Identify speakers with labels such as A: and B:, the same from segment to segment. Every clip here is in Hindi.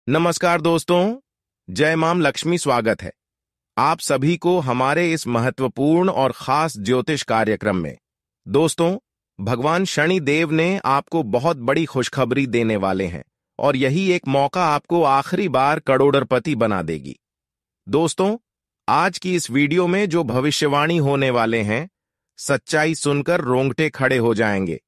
A: नमस्कार दोस्तों, जय मां लक्ष्मी। स्वागत है आप सभी को हमारे इस महत्वपूर्ण और खास ज्योतिष कार्यक्रम में। दोस्तों, भगवान शनि देव ने आपको बहुत बड़ी खुशखबरी देने वाले हैं और यही एक मौका आपको आखिरी बार करोड़पति बना देगी। दोस्तों, आज की इस वीडियो में जो भविष्यवाणी होने वाले हैं, सच्चाई सुनकर रोंगटे खड़े हो जाएंगे।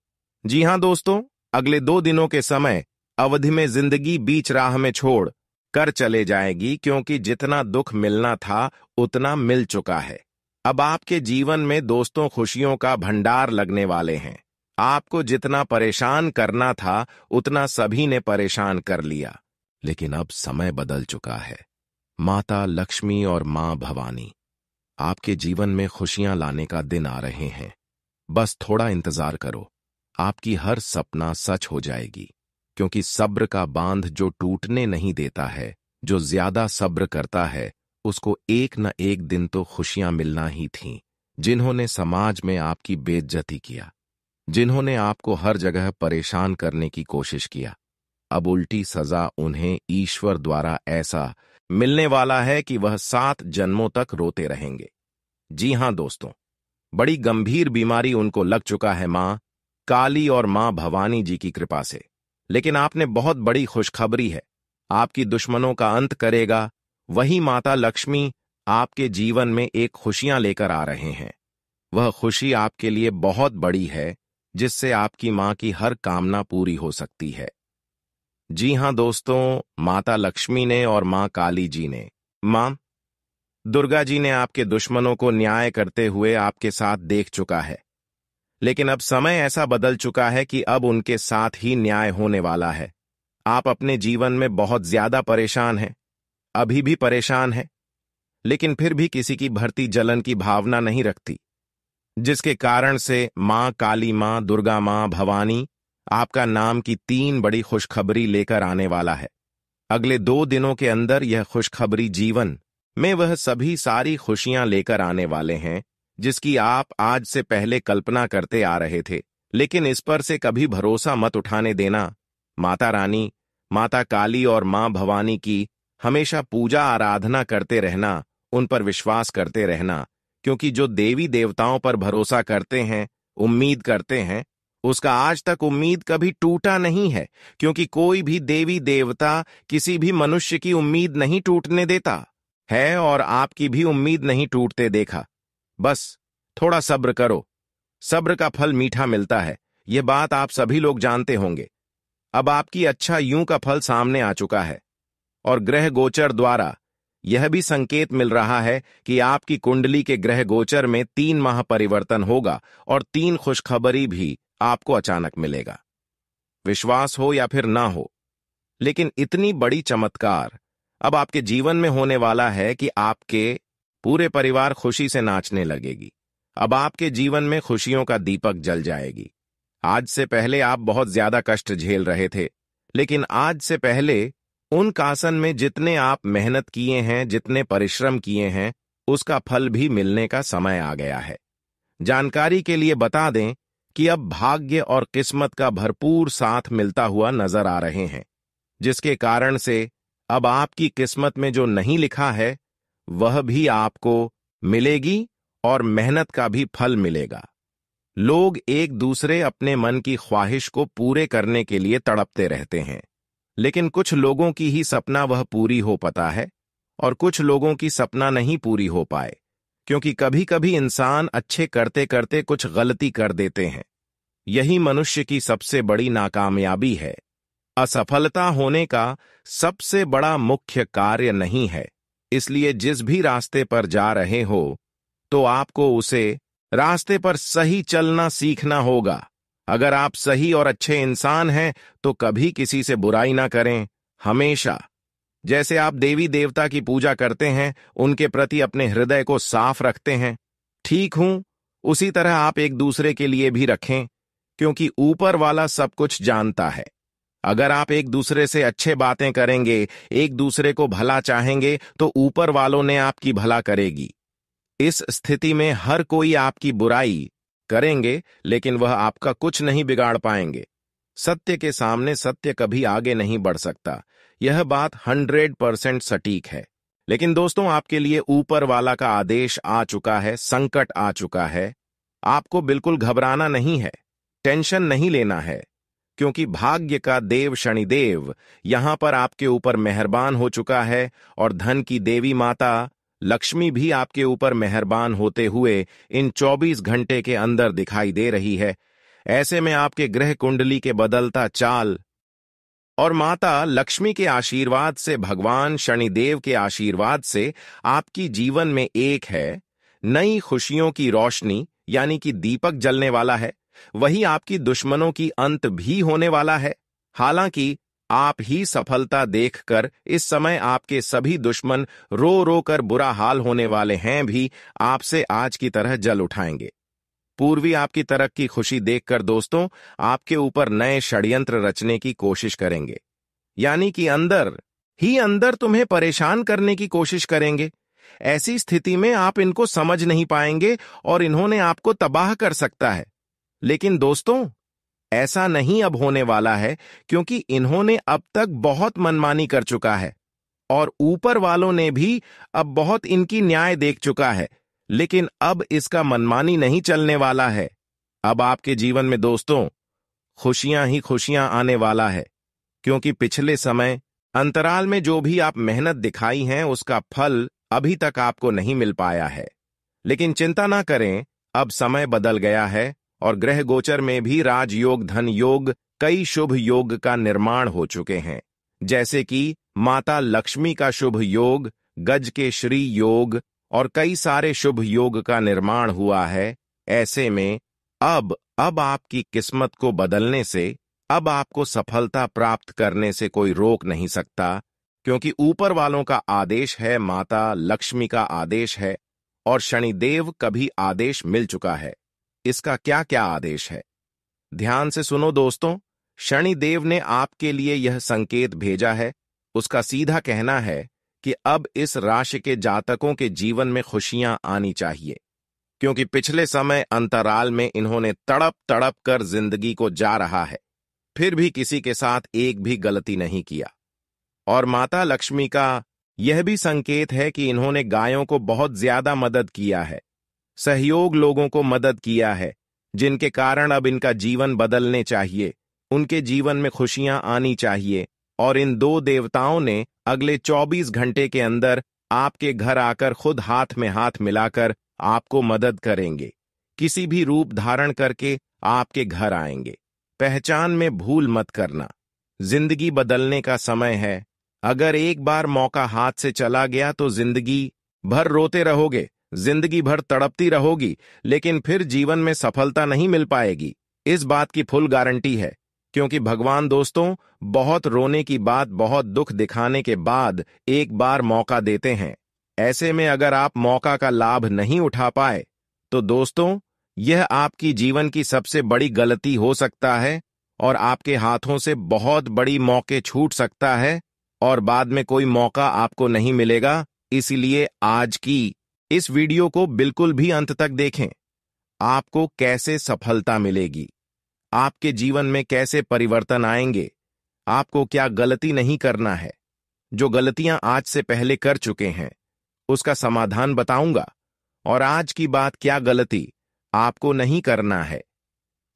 A: जी हां दोस्तों, अगले 2 दिनों के समय अवधि में जिंदगी बीच राह में छोड़ कर चले जाएगी, क्योंकि जितना दुख मिलना था उतना मिल चुका है। अब आपके जीवन में दोस्तों खुशियों का भंडार लगने वाले हैं। आपको जितना परेशान करना था उतना सभी ने परेशान कर लिया, लेकिन अब समय बदल चुका है। माता लक्ष्मी और मां भवानी आपके जीवन में खुशियां लाने का दिन आ रहे हैं। बस थोड़ा इंतजार करो, आपकी हर सपना सच हो जाएगी। क्योंकि सब्र का बांध जो टूटने नहीं देता है, जो ज्यादा सब्र करता है, उसको एक न एक दिन तो खुशियां मिलना ही थीं। जिन्होंने समाज में आपकी बेइज्जती किया, जिन्होंने आपको हर जगह परेशान करने की कोशिश किया, अब उल्टी सजा उन्हें ईश्वर द्वारा ऐसा मिलने वाला है कि वह 7 जन्मों तक रोते रहेंगे। जी हां दोस्तों, बड़ी गंभीर बीमारी उनको लग चुका है मां काली और मां भवानी जी की कृपा से। लेकिन आपने बहुत बड़ी खुशखबरी है, आपकी दुश्मनों का अंत करेगा वही माता लक्ष्मी आपके जीवन में एक खुशियां लेकर आ रहे हैं। वह खुशी आपके लिए बहुत बड़ी है, जिससे आपकी मां की हर कामना पूरी हो सकती है। जी हां दोस्तों, माता लक्ष्मी ने और मां काली जी ने, मां दुर्गा जी ने आपके दुश्मनों को न्याय करते हुए आपके साथ देख चुका है। लेकिन अब समय ऐसा बदल चुका है कि अब उनके साथ ही न्याय होने वाला है। आप अपने जीवन में बहुत ज्यादा परेशान हैं, अभी भी परेशान हैं, लेकिन फिर भी किसी की भरती जलन की भावना नहीं रखती, जिसके कारण से मां काली, मां दुर्गा, मां भवानी आपका नाम की 3 बड़ी खुशखबरी लेकर आने वाला है। अगले 2 दिनों के अंदर यह खुशखबरी जीवन में वह सभी सारी खुशियां लेकर आने वाले हैं जिसकी आप आज से पहले कल्पना करते आ रहे थे। लेकिन इस पर से कभी भरोसा मत उठाने देना। माता रानी, माता काली और मां भवानी की हमेशा पूजा आराधना करते रहना, उन पर विश्वास करते रहना, क्योंकि जो देवी देवताओं पर भरोसा करते हैं, उम्मीद करते हैं, उसका आज तक उम्मीद कभी टूटा नहीं है। क्योंकि कोई भी देवी देवता किसी भी मनुष्य की उम्मीद नहीं टूटने देता है, और आपकी भी उम्मीद नहीं टूटते देखा। बस थोड़ा सब्र करो, सब्र का फल मीठा मिलता है, यह बात आप सभी लोग जानते होंगे। अब आपकी अच्छा यूं का फल सामने आ चुका है, और ग्रह गोचर द्वारा यह भी संकेत मिल रहा है कि आपकी कुंडली के ग्रह गोचर में 3 माह परिवर्तन होगा और 3 खुशखबरी भी आपको अचानक मिलेगा। विश्वास हो या फिर ना हो, लेकिन इतनी बड़ी चमत्कार अब आपके जीवन में होने वाला है कि आपके पूरे परिवार खुशी से नाचने लगेगी। अब आपके जीवन में खुशियों का दीपक जल जाएगी। आज से पहले आप बहुत ज्यादा कष्ट झेल रहे थे, लेकिन आज से पहले उन कासन में जितने आप मेहनत किए हैं, जितने परिश्रम किए हैं, उसका फल भी मिलने का समय आ गया है। जानकारी के लिए बता दें कि अब भाग्य और किस्मत का भरपूर साथ मिलता हुआ नजर आ रहे हैं, जिसके कारण से अब आपकी किस्मत में जो नहीं लिखा है वह भी आपको मिलेगी और मेहनत का भी फल मिलेगा। लोग एक दूसरे अपने मन की ख्वाहिश को पूरे करने के लिए तड़पते रहते हैं, लेकिन कुछ लोगों की ही सपना वह पूरी हो पाता है और कुछ लोगों की सपना नहीं पूरी हो पाए, क्योंकि कभी कभी इंसान अच्छे करते करते कुछ गलती कर देते हैं। यही मनुष्य की सबसे बड़ी नाकामयाबी है। असफलता होने का सबसे बड़ा मुख्य कार्य नहीं है। इसलिए जिस भी रास्ते पर जा रहे हो तो आपको उसे रास्ते पर सही चलना सीखना होगा। अगर आप सही और अच्छे इंसान हैं तो कभी किसी से बुराई ना करें। हमेशा जैसे आप देवी देवता की पूजा करते हैं, उनके प्रति अपने हृदय को साफ रखते हैं, ठीक हूं, उसी तरह आप एक दूसरे के लिए भी रखें, क्योंकि ऊपर वाला सब कुछ जानता है। अगर आप एक दूसरे से अच्छे बातें करेंगे, एक दूसरे को भला चाहेंगे, तो ऊपर वालों ने आपकी भला करेगी। इस स्थिति में हर कोई आपकी बुराई करेंगे, लेकिन वह आपका कुछ नहीं बिगाड़ पाएंगे। सत्य के सामने सत्य कभी आगे नहीं बढ़ सकता। यह बात 100% सटीक है। लेकिन दोस्तों, आपके लिए ऊपर वाला का आदेश आ चुका है, संकट आ चुका है। आपको बिल्कुल घबराना नहीं है, टेंशन नहीं लेना है, क्योंकि भाग्य का देव शनिदेव यहां पर आपके ऊपर मेहरबान हो चुका है और धन की देवी माता लक्ष्मी भी आपके ऊपर मेहरबान होते हुए इन 24 घंटे के अंदर दिखाई दे रही है। ऐसे में आपके ग्रह कुंडली के बदलता चाल और माता लक्ष्मी के आशीर्वाद से, भगवान शनिदेव के आशीर्वाद से आपकी जीवन में एक है नई खुशियों की रोशनी, यानी कि दीपक जलने वाला है। वही आपकी दुश्मनों की अंत भी होने वाला है। हालांकि आप ही सफलता देखकर इस समय आपके सभी दुश्मन रो रो कर बुरा हाल होने वाले हैं भी आपसे आज की तरह जल उठाएंगे। पूर्वी आपकी तरक्की खुशी देखकर दोस्तों आपके ऊपर नए षड्यंत्र रचने की कोशिश करेंगे, यानी कि अंदर ही अंदर तुम्हें परेशान करने की कोशिश करेंगे। ऐसी स्थिति में आप इनको समझ नहीं पाएंगे और इन्होंने आपको तबाह कर सकता है। लेकिन दोस्तों, ऐसा नहीं अब होने वाला है, क्योंकि इन्होंने अब तक बहुत मनमानी कर चुका है और ऊपर वालों ने भी अब बहुत इनकी न्याय देख चुका है। लेकिन अब इसका मनमानी नहीं चलने वाला है। अब आपके जीवन में दोस्तों खुशियां ही खुशियां आने वाला है, क्योंकि पिछले समय अंतराल में जो भी आप मेहनत दिखाई हैं उसका फल अभी तक आपको नहीं मिल पाया है। लेकिन चिंता ना करें, अब समय बदल गया है और ग्रह गोचर में भी राजयोग, धन योग, कई शुभ योग का निर्माण हो चुके हैं, जैसे कि माता लक्ष्मी का शुभ योग, गज के श्री योग और कई सारे शुभ योग का निर्माण हुआ है। ऐसे में अब आपकी किस्मत को बदलने से, अब आपको सफलता प्राप्त करने से कोई रोक नहीं सकता, क्योंकि ऊपर वालों का आदेश है, माता लक्ष्मी का आदेश है और शनिदेव का भी आदेश मिल चुका है। इसका क्या क्या आदेश है, ध्यान से सुनो दोस्तों। शनिदेव ने आपके लिए यह संकेत भेजा है। उसका सीधा कहना है कि अब इस राशि के जातकों के जीवन में खुशियां आनी चाहिए, क्योंकि पिछले समय अंतराल में इन्होंने तड़प तड़प कर जिंदगी को जा रहा है, फिर भी किसी के साथ एक भी गलती नहीं किया। और माता लक्ष्मी का यह भी संकेत है कि इन्होंने गायों को बहुत ज्यादा मदद किया है, सहयोग लोगों को मदद किया है, जिनके कारण अब इनका जीवन बदलने चाहिए, उनके जीवन में खुशियां आनी चाहिए। और इन दो देवताओं ने अगले 24 घंटे के अंदर आपके घर आकर खुद हाथ में हाथ मिलाकर आपको मदद करेंगे, किसी भी रूप धारण करके आपके घर आएंगे। पहचान में भूल मत करना, जिंदगी बदलने का समय है। अगर एक बार मौका हाथ से चला गया तो जिंदगी भर रोते रहोगे, जिंदगी भर तड़पती रहोगी, लेकिन फिर जीवन में सफलता नहीं मिल पाएगी। इस बात की फुल गारंटी है, क्योंकि भगवान दोस्तों बहुत रोने की बात, बहुत दुख दिखाने के बाद एक बार मौका देते हैं। ऐसे में अगर आप मौका का लाभ नहीं उठा पाए तो दोस्तों यह आपकी जीवन की सबसे बड़ी गलती हो सकता है और आपके हाथों से बहुत बड़ी मौके छूट सकता है और बाद में कोई मौका आपको नहीं मिलेगा। इसलिए आज की इस वीडियो को बिल्कुल भी अंत तक देखें। आपको कैसे सफलता मिलेगी, आपके जीवन में कैसे परिवर्तन आएंगे, आपको क्या गलती नहीं करना है, जो गलतियां आज से पहले कर चुके हैं उसका समाधान बताऊंगा। और आज की बात, क्या गलती आपको नहीं करना है,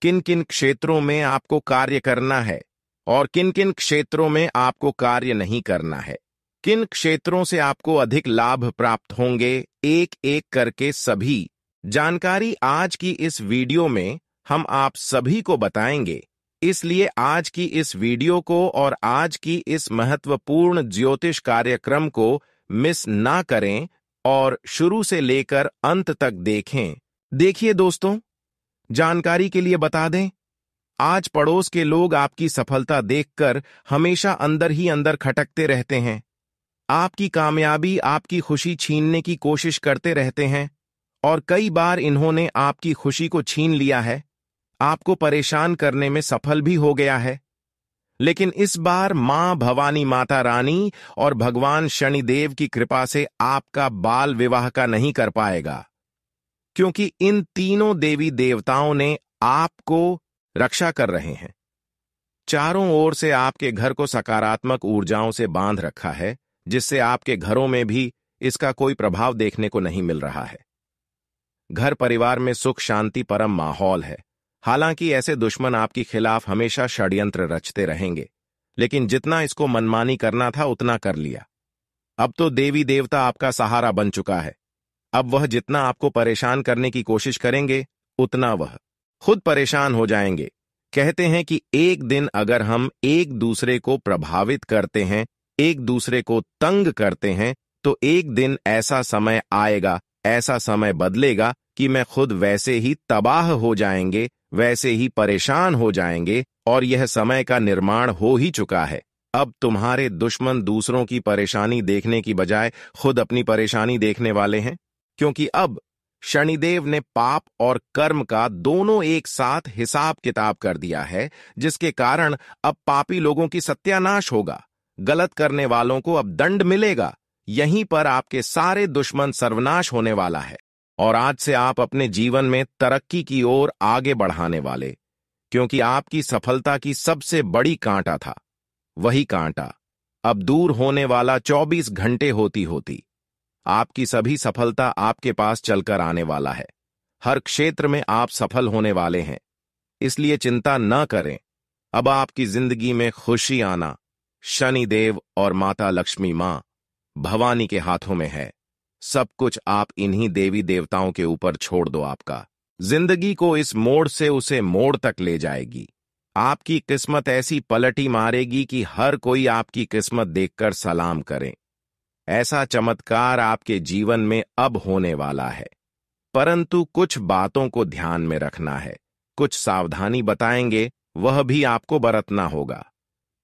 A: किन किन क्षेत्रों में आपको कार्य करना है और किन किन क्षेत्रों में आपको कार्य नहीं करना है, किन क्षेत्रों से आपको अधिक लाभ प्राप्त होंगे, एक एक करके सभी जानकारी आज की इस वीडियो में हम आप सभी को बताएंगे। इसलिए आज की इस वीडियो को और आज की इस महत्वपूर्ण ज्योतिष कार्यक्रम को मिस ना करें और शुरू से लेकर अंत तक देखें। देखिए दोस्तों, जानकारी के लिए बता दें, आज पड़ोस के लोग आपकी सफलता देखकर हमेशा अंदर ही अंदर खटकते रहते हैं, आपकी कामयाबी, आपकी खुशी छीनने की कोशिश करते रहते हैं और कई बार इन्होंने आपकी खुशी को छीन लिया है, आपको परेशान करने में सफल भी हो गया है। लेकिन इस बार मां भवानी, माता रानी और भगवान शनिदेव की कृपा से आपका बाल विवाह का नहीं कर पाएगा, क्योंकि इन तीनों देवी देवताओं ने आपको रक्षा कर रहे हैं। चारों ओर से आपके घर को सकारात्मक ऊर्जाओं से बांध रखा है, जिससे आपके घरों में भी इसका कोई प्रभाव देखने को नहीं मिल रहा है। घर परिवार में सुख शांति परम माहौल है। हालांकि ऐसे दुश्मन आपके खिलाफ हमेशा षड्यंत्र रचते रहेंगे, लेकिन जितना इसको मनमानी करना था उतना कर लिया। अब तो देवी देवता आपका सहारा बन चुका है। अब वह जितना आपको परेशान करने की कोशिश करेंगे, उतना वह खुद परेशान हो जाएंगे। कहते हैं कि एक दिन अगर हम एक दूसरे को प्रभावित करते हैं, एक दूसरे को तंग करते हैं, तो एक दिन ऐसा समय आएगा, ऐसा समय बदलेगा कि मैं खुद वैसे ही तबाह हो जाएंगे, वैसे ही परेशान हो जाएंगे, और यह समय का निर्माण हो ही चुका है। अब तुम्हारे दुश्मन दूसरों की परेशानी देखने की बजाय खुद अपनी परेशानी देखने वाले हैं, क्योंकि अब शनिदेव ने पाप और कर्म का दोनों एक साथ हिसाब किताब कर दिया है, जिसके कारण अब पापी लोगों की सत्यानाश होगा, गलत करने वालों को अब दंड मिलेगा। यहीं पर आपके सारे दुश्मन सर्वनाश होने वाला है, और आज से आप अपने जीवन में तरक्की की ओर आगे बढ़ाने वाले, क्योंकि आपकी सफलता की सबसे बड़ी कांटा था, वही कांटा अब दूर होने वाला 24 घंटे होती होती आपकी सभी सफलता आपके पास चलकर आने वाला है। हर क्षेत्र में आप सफल होने वाले हैं, इसलिए चिंता न करें। अब आपकी जिंदगी में खुशी आना शनिदेव और माता लक्ष्मी मां भवानी के हाथों में है। सब कुछ आप इन्हीं देवी देवताओं के ऊपर छोड़ दो। आपका जिंदगी को इस मोड़ से उसे मोड़ तक ले जाएगी। आपकी किस्मत ऐसी पलटी मारेगी कि हर कोई आपकी किस्मत देखकर सलाम करे। ऐसा चमत्कार आपके जीवन में अब होने वाला है, परंतु कुछ बातों को ध्यान में रखना है, कुछ सावधानी बताएंगे, वह भी आपको बरतना होगा।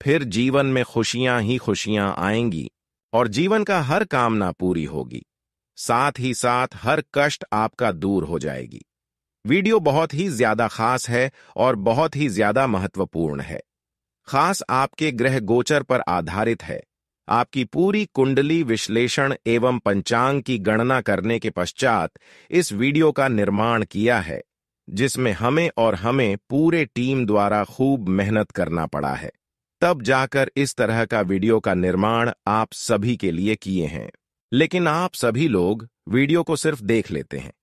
A: फिर जीवन में खुशियां ही खुशियां आएंगी और जीवन का हर कामना पूरी होगी, साथ ही साथ हर कष्ट आपका दूर हो जाएगी। वीडियो बहुत ही ज्यादा खास है और बहुत ही ज्यादा महत्वपूर्ण है। खास आपके ग्रह गोचर पर आधारित है। आपकी पूरी कुंडली विश्लेषण एवं पंचांग की गणना करने के पश्चात इस वीडियो का निर्माण किया है, जिसमें हमें पूरे टीम द्वारा खूब मेहनत करना पड़ा है। तब जाकर इस तरह का वीडियो का निर्माण आप सभी के लिए किए हैं। लेकिन आप सभी लोग वीडियो को सिर्फ देख लेते हैं,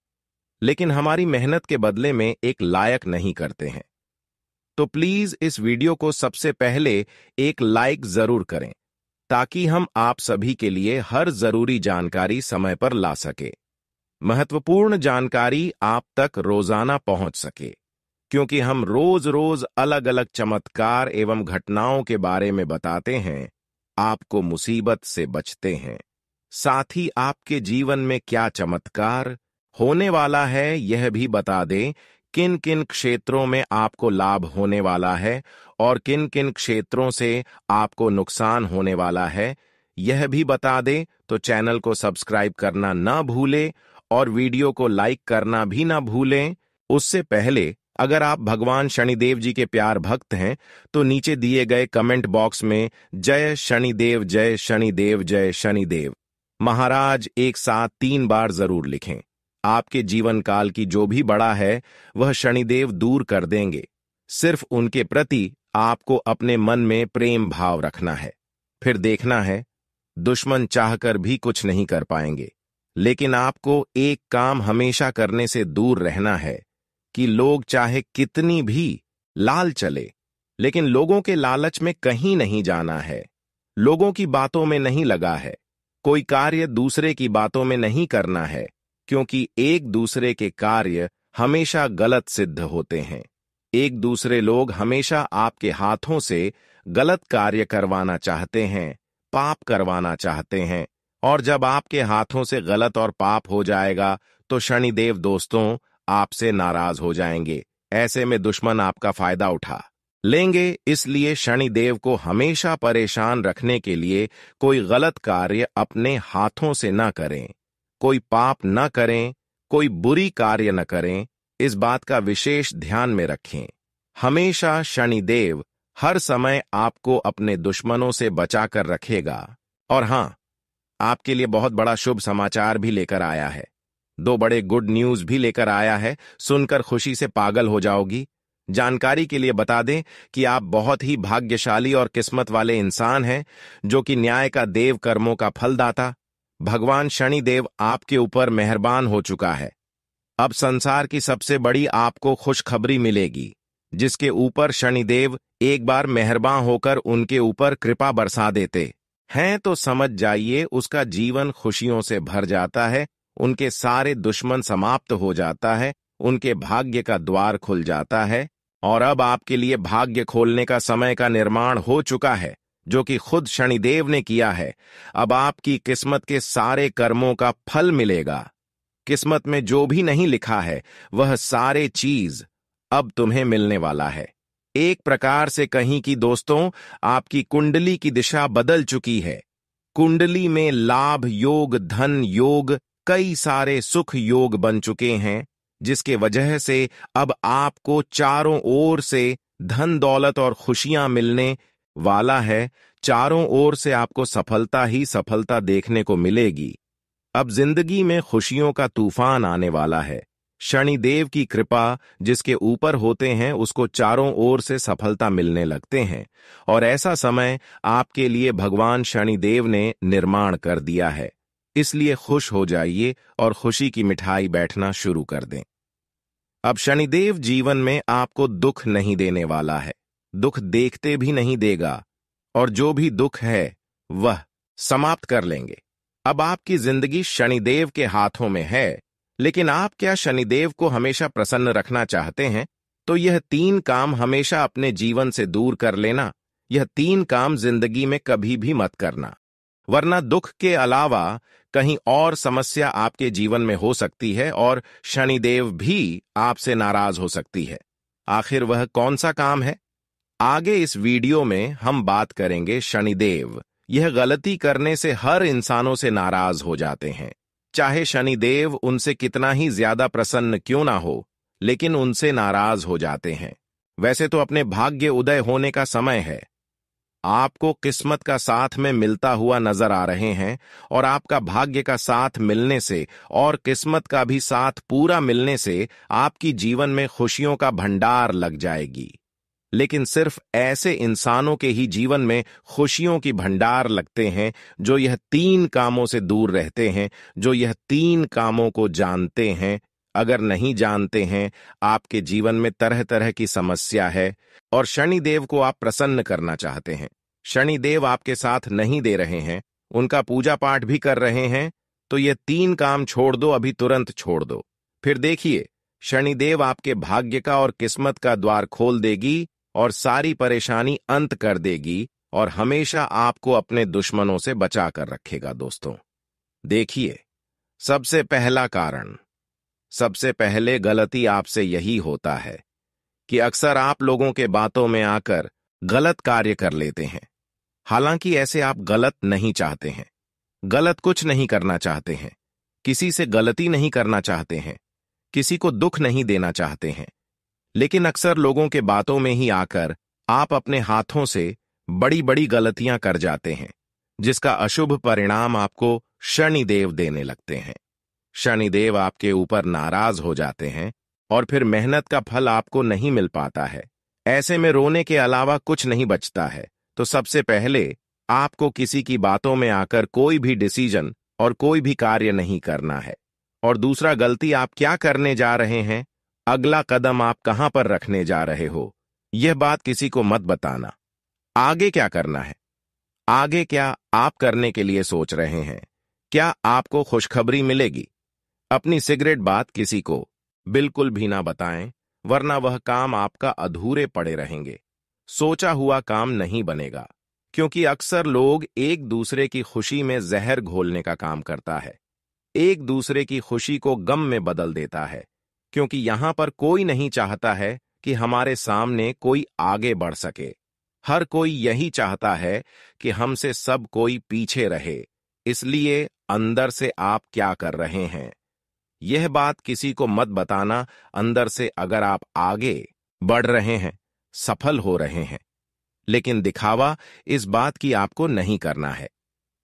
A: लेकिन हमारी मेहनत के बदले में एक लायक नहीं करते हैं। तो प्लीज इस वीडियो को सबसे पहले एक लाइक जरूर करें, ताकि हम आप सभी के लिए हर जरूरी जानकारी समय पर ला सके, महत्वपूर्ण जानकारी आप तक रोजाना पहुंच सके, क्योंकि हम रोज रोज अलग अलग चमत्कार एवं घटनाओं के बारे में बताते हैं, आपको मुसीबत से बचते हैं। साथ ही आपके जीवन में क्या चमत्कार होने वाला है यह भी बता दें, किन किन क्षेत्रों में आपको लाभ होने वाला है और किन किन क्षेत्रों से आपको नुकसान होने वाला है यह भी बता दें। तो चैनल को सब्सक्राइब करना ना भूलें और वीडियो को लाइक करना भी ना भूलें। उससे पहले अगर आप भगवान शनिदेव जी के प्यार भक्त हैं तो नीचे दिए गए कमेंट बॉक्स में जय शनिदेव जय शनिदेव जय शनिदेव महाराज एक साथ 3 बार जरूर लिखें। आपके जीवन काल की जो भी बड़ा है वह शनिदेव दूर कर देंगे। सिर्फ उनके प्रति आपको अपने मन में प्रेम भाव रखना है। फिर देखना है, दुश्मन चाहकर भी कुछ नहीं कर पाएंगे। लेकिन आपको एक काम हमेशा करने से दूर रहना है कि लोग चाहे कितनी भी लाल चले, लेकिन लोगों के लालच में कहीं नहीं जाना है। लोगों की बातों में नहीं लगा है। कोई कार्य दूसरे की बातों में नहीं करना है, क्योंकि एक दूसरे के कार्य हमेशा गलत सिद्ध होते हैं। एक दूसरे लोग हमेशा आपके हाथों से गलत कार्य करवाना चाहते हैं, पाप करवाना चाहते हैं, और जब आपके हाथों से गलत और पाप हो जाएगा तो शनिदेव दोस्तों आपसे नाराज हो जाएंगे। ऐसे में दुश्मन आपका फायदा उठा लेंगे। इसलिए शनिदेव को हमेशा परेशान रखने के लिए कोई गलत कार्य अपने हाथों से न करें, कोई पाप न करें, कोई बुरी कार्य न करें। इस बात का विशेष ध्यान में रखें। हमेशा शनिदेव हर समय आपको अपने दुश्मनों से बचाकर रखेगा। और हां, आपके लिए बहुत बड़ा शुभ समाचार भी लेकर आया है। 2 बड़े गुड न्यूज भी लेकर आया है। सुनकर खुशी से पागल हो जाओगी। जानकारी के लिए बता दें कि आप बहुत ही भाग्यशाली और किस्मत वाले इंसान हैं, जो कि न्याय का देव, कर्मों का फलदाता भगवान शनिदेव आपके ऊपर मेहरबान हो चुका है। अब संसार की सबसे बड़ी आपको खुशखबरी मिलेगी, जिसके ऊपर शनिदेव एक बार मेहरबान होकर उनके ऊपर कृपा बरसा देते हैं तो समझ जाइए उसका जीवन खुशियों से भर जाता है, उनके सारे दुश्मन समाप्त हो जाता है, उनके भाग्य का द्वार खुल जाता है। और अब आपके लिए भाग्य खोलने का समय का निर्माण हो चुका है, जो कि खुद शनिदेव ने किया है। अब आपकी किस्मत के सारे कर्मों का फल मिलेगा। किस्मत में जो भी नहीं लिखा है वह सारे चीज अब तुम्हें मिलने वाला है। एक प्रकार से कहीं कि दोस्तों, आपकी कुंडली की दिशा बदल चुकी है। कुंडली में लाभ योग, धन योग, कई सारे सुख योग बन चुके हैं, जिसके वजह से अब आपको चारों ओर से धन दौलत और खुशियां मिलने वाला है। चारों ओर से आपको सफलता ही सफलता देखने को मिलेगी। अब जिंदगी में खुशियों का तूफान आने वाला है। शनिदेव की कृपा जिसके ऊपर होते हैं उसको चारों ओर से सफलता मिलने लगते हैं, और ऐसा समय आपके लिए भगवान शनिदेव ने निर्माण कर दिया है। इसलिए खुश हो जाइए और खुशी की मिठाई बैठना शुरू कर दें। अब शनिदेव जीवन में आपको दुख नहीं देने वाला है, दुख देखते भी नहीं देगा, और जो भी दुख है वह समाप्त कर लेंगे। अब आपकी जिंदगी शनिदेव के हाथों में है, लेकिन आप क्या शनिदेव को हमेशा प्रसन्न रखना चाहते हैं? तो यह 3 काम हमेशा अपने जीवन से दूर कर लेना। यह 3 काम जिंदगी में कभी भी मत करना, वरना दुख के अलावा कहीं और समस्या आपके जीवन में हो सकती है और शनिदेव भी आपसे नाराज हो सकती है। आखिर वह कौन सा काम है? आगे इस वीडियो में हम बात करेंगे। शनिदेव यह गलती करने से हर इंसानों से नाराज हो जाते हैं, चाहे शनिदेव उनसे कितना ही ज्यादा प्रसन्न क्यों ना हो, लेकिन उनसे नाराज हो जाते हैं। वैसे तो अपने भाग्य उदय होने का समय है, आपको किस्मत का साथ में मिलता हुआ नजर आ रहे हैं, और आपका भाग्य का साथ मिलने से और किस्मत का भी साथ पूरा मिलने से आपकी जीवन में खुशियों का भंडार लग जाएगी। लेकिन सिर्फ ऐसे इंसानों के ही जीवन में खुशियों की भंडार लगते हैं जो यह 3 कामों से दूर रहते हैं, जो यह 3 कामों को जानते हैं। अगर नहीं जानते हैं, आपके जीवन में तरह तरह की समस्या है और शनिदेव को आप प्रसन्न करना चाहते हैं, शनिदेव आपके साथ नहीं दे रहे हैं, उनका पूजा पाठ भी कर रहे हैं, तो ये 3 काम छोड़ दो, अभी तुरंत छोड़ दो। फिर देखिए, शनिदेव आपके भाग्य का और किस्मत का द्वार खोल देगी और सारी परेशानी अंत कर देगी और हमेशा आपको अपने दुश्मनों से बचा कर रखेगा। दोस्तों देखिए, सबसे पहला कारण, सबसे पहले गलती आपसे यही होता है कि अक्सर आप लोगों के बातों में आकर गलत कार्य कर लेते हैं। हालांकि ऐसे आप गलत नहीं चाहते हैं, गलत कुछ नहीं करना चाहते हैं, किसी से गलती नहीं करना चाहते हैं, किसी को दुख नहीं देना चाहते हैं, लेकिन अक्सर लोगों के बातों में ही आकर आप अपने हाथों से बड़ी बड़ी गलतियां कर जाते हैं, जिसका अशुभ परिणाम आपको शनिदेव देने लगते हैं। शनिदेव आपके ऊपर नाराज हो जाते हैं और फिर मेहनत का फल आपको नहीं मिल पाता है। ऐसे में रोने के अलावा कुछ नहीं बचता है। तो सबसे पहले आपको किसी की बातों में आकर कोई भी डिसीजन और कोई भी कार्य नहीं करना है। और दूसरा गलती आप क्या करने जा रहे हैं, अगला कदम आप कहां पर रखने जा रहे हो, यह बात किसी को मत बताना। आगे क्या करना है, आगे क्या आप करने के लिए सोच रहे हैं, क्या आपको खुशखबरी मिलेगी? अपनी सिगरेट बात किसी को बिल्कुल भी ना बताएं, वरना वह काम आपका अधूरे पड़े रहेंगे, सोचा हुआ काम नहीं बनेगा। क्योंकि अक्सर लोग एक दूसरे की खुशी में जहर घोलने का काम करता है, एक दूसरे की खुशी को गम में बदल देता है। क्योंकि यहां पर कोई नहीं चाहता है कि हमारे सामने कोई आगे बढ़ सके, हर कोई यही चाहता है कि हमसे सब कोई पीछे रहे। इसलिए अंदर से आप क्या कर रहे हैं, यह बात किसी को मत बताना। अंदर से अगर आप आगे बढ़ रहे हैं, सफल हो रहे हैं, लेकिन दिखावा इस बात की आपको नहीं करना है।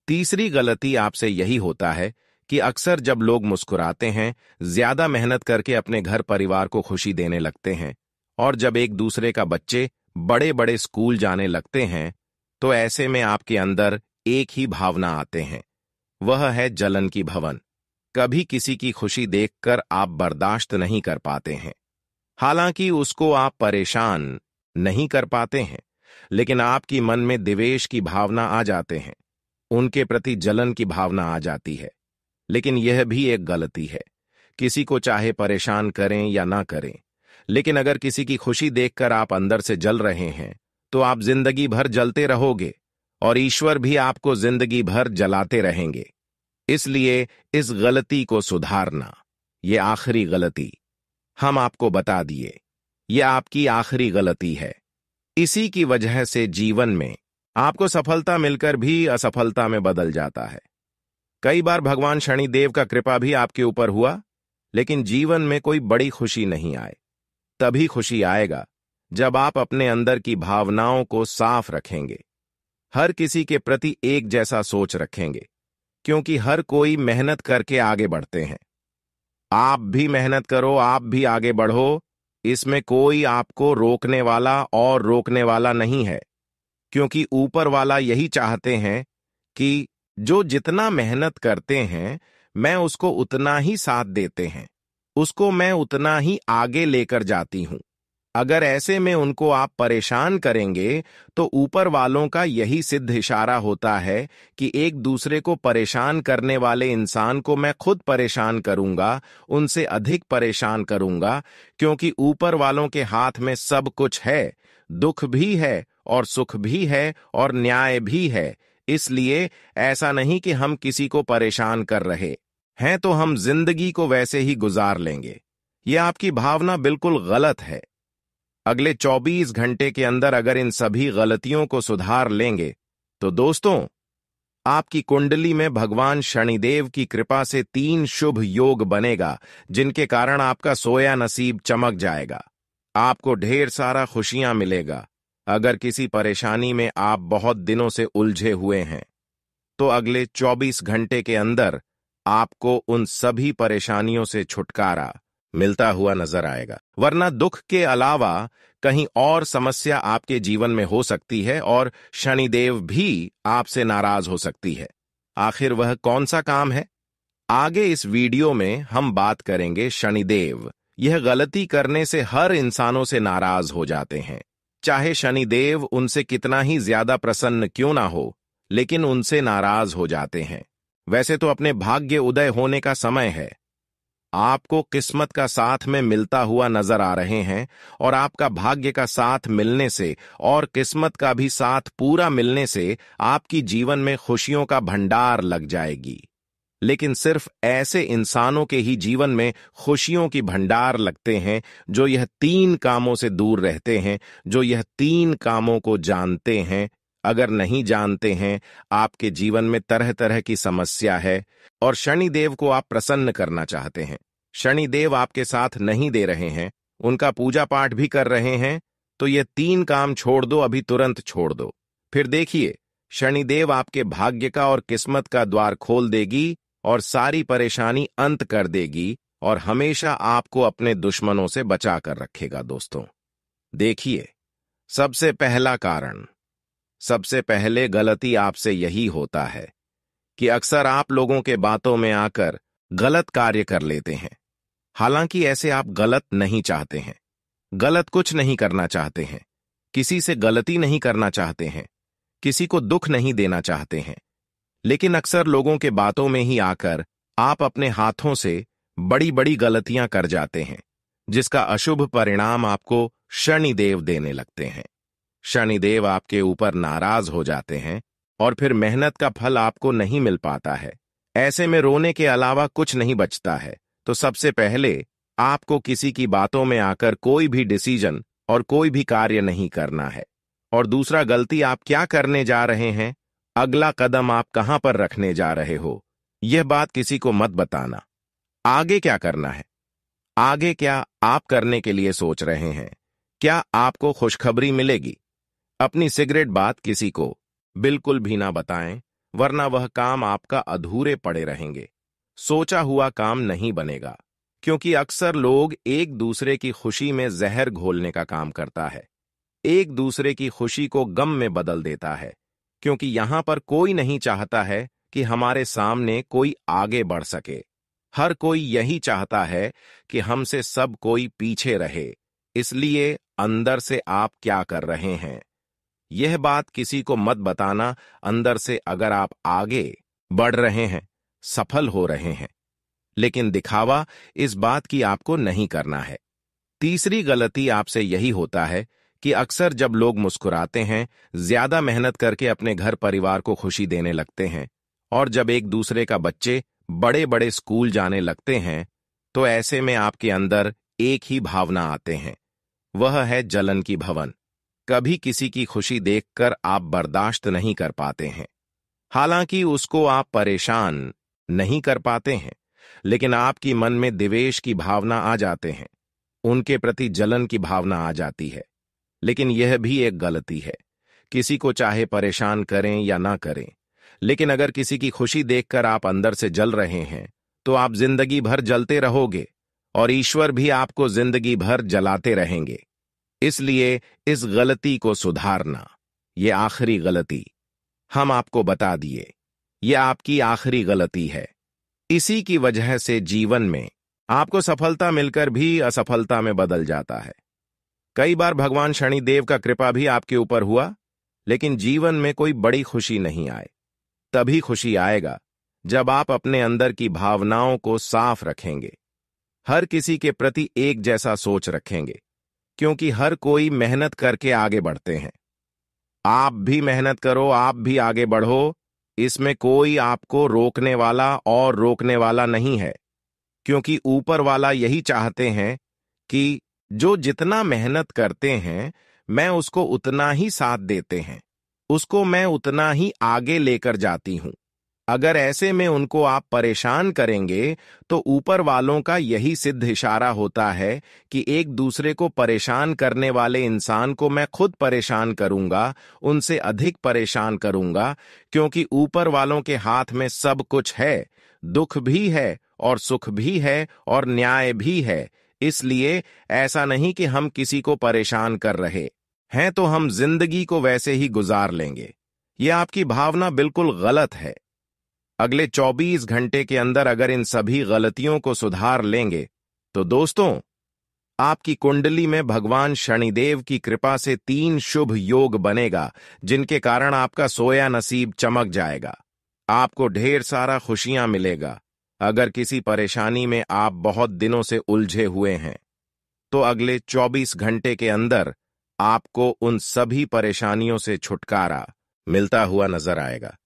A: तीसरी गलती आपसे यही होता है कि अक्सर जब लोग मुस्कुराते हैं, ज्यादा मेहनत करके अपने घर परिवार को खुशी देने लगते हैं और जब एक दूसरे का बच्चे बड़े बड़े स्कूल जाने लगते हैं तो ऐसे में आपके अंदर एक ही भावना आते हैं, वह है जलन की भवन। कभी किसी की खुशी देखकर आप बर्दाश्त नहीं कर पाते हैं। हालांकि उसको आप परेशान नहीं कर पाते हैं, लेकिन आपकी मन में द्वेष की भावना आ जाते हैं, उनके प्रति जलन की भावना आ जाती है। लेकिन यह भी एक गलती है। किसी को चाहे परेशान करें या ना करें, लेकिन अगर किसी की खुशी देखकर आप अंदर से जल रहे हैं तो आप जिंदगी भर जलते रहोगे और ईश्वर भी आपको जिंदगी भर जलाते रहेंगे। इसलिए इस गलती को सुधारना, ये आखिरी गलती हम आपको बता दिए, ये आपकी आखिरी गलती है। इसी की वजह से जीवन में आपको सफलता मिलकर भी असफलता में बदल जाता है। कई बार भगवान शनिदेव का कृपा भी आपके ऊपर हुआ, लेकिन जीवन में कोई बड़ी खुशी नहीं आए। तभी खुशी आएगा जब आप अपने अंदर की भावनाओं को साफ रखेंगे, हर किसी के प्रति एक जैसा सोच रखेंगे, क्योंकि हर कोई मेहनत करके आगे बढ़ते हैं। आप भी मेहनत करो, आप भी आगे बढ़ो, इसमें कोई आपको रोकने वाला और रोकने वाला नहीं है, क्योंकि ऊपर वाला यही चाहते हैं कि जो जितना मेहनत करते हैं मैं उसको उतना ही साथ देते हैं, उसको मैं उतना ही आगे लेकर जाती हूं। अगर ऐसे में उनको आप परेशान करेंगे तो ऊपर वालों का यही सिद्ध इशारा होता है कि एक दूसरे को परेशान करने वाले इंसान को मैं खुद परेशान करूंगा, उनसे अधिक परेशान करूंगा, क्योंकि ऊपर वालों के हाथ में सब कुछ है, दुख भी है और सुख भी है और न्याय भी है। इसलिए ऐसा नहीं कि हम किसी को परेशान कर रहे हैं तो हम जिंदगी को वैसे ही गुजार लेंगे। यह आपकी भावना बिल्कुल गलत है। अगले 24 घंटे के अंदर अगर इन सभी गलतियों को सुधार लेंगे तो दोस्तों, आपकी कुंडली में भगवान शनिदेव की कृपा से 3 शुभ योग बनेगा, जिनके कारण आपका सोया नसीब चमक जाएगा। आपको ढेर सारा खुशियां मिलेगा। अगर किसी परेशानी में आप बहुत दिनों से उलझे हुए हैं तो अगले 24 घंटे के अंदर आपको उन सभी परेशानियों से छुटकारा मिलता हुआ नजर आएगा। वरना दुख के अलावा कहीं और समस्या आपके जीवन में हो सकती है और शनिदेव भी आपसे नाराज हो सकती है। आखिर वह कौन सा काम है? आगे इस वीडियो में हम बात करेंगे। शनिदेव यह गलती करने से हर इंसानों से नाराज हो जाते हैं, चाहे शनिदेव उनसे कितना ही ज्यादा प्रसन्न क्यों ना हो, लेकिन उनसे नाराज हो जाते हैं। वैसे तो अपने भाग्य उदय होने का समय है, आपको किस्मत का साथ में मिलता हुआ नजर आ रहे हैं और आपका भाग्य का साथ मिलने से और किस्मत का भी साथ पूरा मिलने से आपकी जीवन में खुशियों का भंडार लग जाएगी। लेकिन सिर्फ ऐसे इंसानों के ही जीवन में खुशियों की भंडार लगते हैं जो यह 3 कामों से दूर रहते हैं, जो यह 3 कामों को जानते हैं। अगर नहीं जानते हैं, आपके जीवन में तरह तरह की समस्या है और शनिदेव को आप प्रसन्न करना चाहते हैं, शनिदेव आपके साथ नहीं दे रहे हैं, उनका पूजा पाठ भी कर रहे हैं, तो ये 3 काम छोड़ दो, अभी तुरंत छोड़ दो। फिर देखिए, शनिदेव आपके भाग्य का और किस्मत का द्वार खोल देगी और सारी परेशानी अंत कर देगी और हमेशा आपको अपने दुश्मनों से बचा कर रखेगा। दोस्तों देखिए, सबसे पहला कारण, सबसे पहले गलती आपसे यही होता है कि अक्सर आप लोगों के बातों में आकर गलत कार्य कर लेते हैं। हालांकि ऐसे आप गलत नहीं चाहते हैं, गलत कुछ नहीं करना चाहते हैं, किसी से गलती नहीं करना चाहते हैं, किसी को दुख नहीं देना चाहते हैं, लेकिन अक्सर लोगों के बातों में ही आकर आप अपने हाथों से बड़ी बड़ी गलतियां कर जाते हैं, जिसका अशुभ परिणाम आपको शनिदेव देने लगते हैं। शनिदेव आपके ऊपर नाराज हो जाते हैं और फिर मेहनत का फल आपको नहीं मिल पाता है। ऐसे में रोने के अलावा कुछ नहीं बचता है। तो सबसे पहले आपको किसी की बातों में आकर कोई भी डिसीजन और कोई भी कार्य नहीं करना है। और दूसरा गलती आप क्या करने जा रहे हैं, अगला कदम आप कहां पर रखने जा रहे हो, यह बात किसी को मत बताना। आगे क्या करना है, आगे क्या आप करने के लिए सोच रहे हैं, क्या आपको खुशखबरी मिलेगी? अपनी सिगरेट बात किसी को बिल्कुल भी ना बताएं, वरना वह काम आपका अधूरे पड़े रहेंगे, सोचा हुआ काम नहीं बनेगा, क्योंकि अक्सर लोग एक दूसरे की खुशी में जहर घोलने का काम करता है, एक दूसरे की खुशी को गम में बदल देता है, क्योंकि यहां पर कोई नहीं चाहता है कि हमारे सामने कोई आगे बढ़ सके। हर कोई यही चाहता है कि हमसे सब कोई पीछे रहे। इसलिए अंदर से आप क्या कर रहे हैं, यह बात किसी को मत बताना। अंदर से अगर आप आगे बढ़ रहे हैं, सफल हो रहे हैं, लेकिन दिखावा इस बात की आपको नहीं करना है। तीसरी गलती आपसे यही होता है कि अक्सर जब लोग मुस्कुराते हैं, ज्यादा मेहनत करके अपने घर परिवार को खुशी देने लगते हैं, और जब एक दूसरे का बच्चे बड़े बड़े स्कूल जाने लगते हैं, तो ऐसे में आपके अंदर एक ही भावना आते हैं, वह है जलन की भवन। कभी किसी की खुशी देखकर आप बर्दाश्त नहीं कर पाते हैं। हालांकि उसको आप परेशान नहीं कर पाते हैं, लेकिन आपकी मन में द्वेष की भावना आ जाते हैं, उनके प्रति जलन की भावना आ जाती है। लेकिन यह भी एक गलती है। किसी को चाहे परेशान करें या ना करें, लेकिन अगर किसी की खुशी देखकर आप अंदर से जल रहे हैं, तो आप जिंदगी भर जलते रहोगे और ईश्वर भी आपको जिंदगी भर जलाते रहेंगे। इसलिए इस गलती को सुधारना, ये आखिरी गलती हम आपको बता दिए, ये आपकी आखिरी गलती है। इसी की वजह से जीवन में आपको सफलता मिलकर भी असफलता में बदल जाता है। कई बार भगवान शनिदेव का कृपा भी आपके ऊपर हुआ, लेकिन जीवन में कोई बड़ी खुशी नहीं आए। तभी खुशी आएगा जब आप अपने अंदर की भावनाओं को साफ रखेंगे, हर किसी के प्रति एक जैसा सोच रखेंगे, क्योंकि हर कोई मेहनत करके आगे बढ़ते हैं। आप भी मेहनत करो, आप भी आगे बढ़ो, इसमें कोई आपको रोकने वाला और रोकने वाला नहीं है, क्योंकि ऊपर वाला यही चाहते हैं कि जो जितना मेहनत करते हैं, मैं उसको उतना ही साथ देते हैं, उसको मैं उतना ही आगे लेकर जाती हूं। अगर ऐसे में उनको आप परेशान करेंगे, तो ऊपर वालों का यही सिद्ध इशारा होता है कि एक दूसरे को परेशान करने वाले इंसान को मैं खुद परेशान करूंगा, उनसे अधिक परेशान करूंगा, क्योंकि ऊपर वालों के हाथ में सब कुछ है, दुख भी है और सुख भी है और न्याय भी है। इसलिए ऐसा नहीं कि हम किसी को परेशान कर रहे हैं तो हम जिंदगी को वैसे ही गुजार लेंगे। यह आपकी भावना बिल्कुल गलत है। अगले 24 घंटे के अंदर अगर इन सभी गलतियों को सुधार लेंगे, तो दोस्तों, आपकी कुंडली में भगवान शनिदेव की कृपा से 3 शुभ योग बनेगा, जिनके कारण आपका सोया नसीब चमक जाएगा, आपको ढेर सारा खुशियां मिलेगा। अगर किसी परेशानी में आप बहुत दिनों से उलझे हुए हैं, तो अगले 24 घंटे के अंदर आपको उन सभी परेशानियों से छुटकारा मिलता हुआ नजर आएगा।